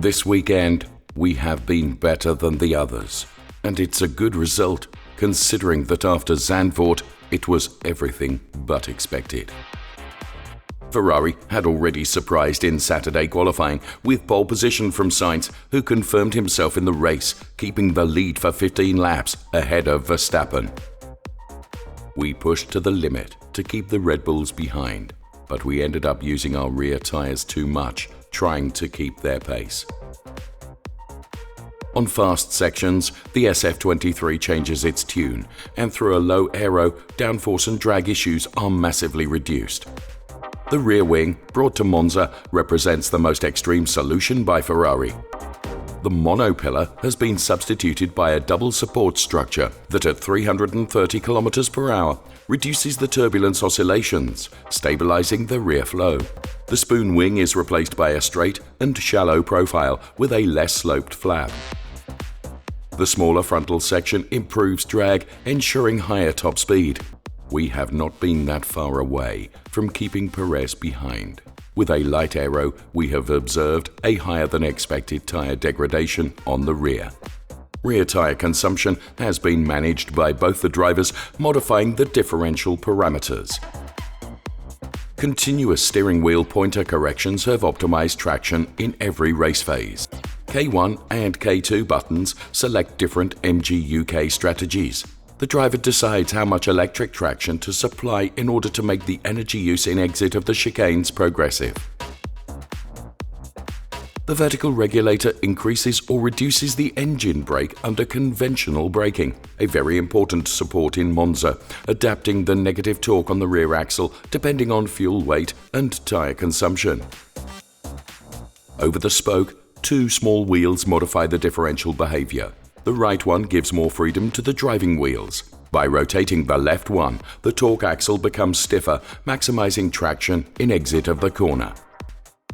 This weekend, we have been better than the others, and it's a good result considering that after Zandvoort, it was everything but expected. Ferrari had already surprised in Saturday qualifying with pole position from Sainz, who confirmed himself in the race, keeping the lead for 15 laps ahead of Verstappen. We pushed to the limit to keep the Red Bulls behind, but we ended up using our rear tyres too much, trying to keep their pace. On fast sections, the SF23 changes its tune, and through a low aero, downforce and drag issues are massively reduced. The rear wing, brought to Monza, represents the most extreme solution by Ferrari. The monopillar has been substituted by a double support structure that at 330 km/h reduces the turbulence oscillations, stabilizing the rear flow. The spoon wing is replaced by a straight and shallow profile with a less sloped flap. The smaller frontal section improves drag, ensuring higher top speed. We have not been that far away from keeping Perez behind. With a light aero, we have observed a higher than expected tyre degradation on the rear. Rear tyre consumption has been managed by both the drivers, modifying the differential parameters. Continuous steering wheel pointer corrections have optimized traction in every race phase. K1 and K2 buttons select different MGUK strategies. The driver decides how much electric traction to supply in order to make the energy use in exit of the chicanes progressive. The vertical regulator increases or reduces the engine brake under conventional braking, a very important support in Monza, adapting the negative torque on the rear axle depending on fuel weight and tyre consumption. Over the spoke, two small wheels modify the differential behavior. The right one gives more freedom to the driving wheels. By rotating the left one, the torque axle becomes stiffer, maximizing traction in exit of the corner.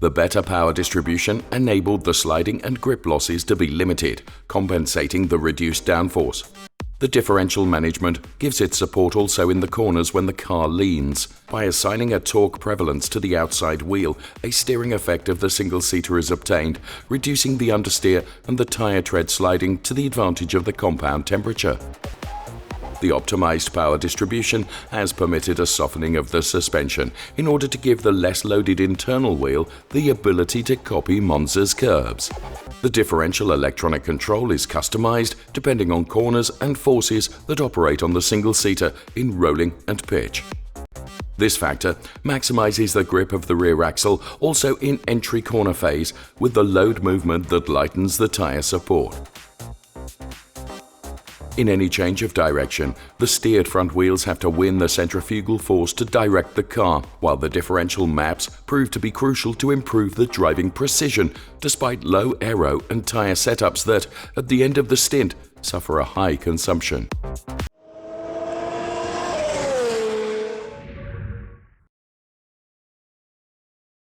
The better power distribution enabled the sliding and grip losses to be limited, compensating the reduced downforce. The differential management gives it support also in the corners when the car leans. By assigning a torque prevalence to the outside wheel, a steering effect of the single-seater is obtained, reducing the understeer and the tyre tread sliding to the advantage of the compound temperature. The optimized power distribution has permitted a softening of the suspension in order to give the less loaded internal wheel the ability to copy Monza's curbs. The differential electronic control is customized depending on corners and forces that operate on the single-seater in rolling and pitch. This factor maximizes the grip of the rear axle also in entry corner phase with the load movement that lightens the tyre support. In any change of direction, the steered front wheels have to win the centrifugal force to direct the car, while the differential maps prove to be crucial to improve the driving precision, despite low aero and tyre setups that, at the end of the stint, suffer a high consumption.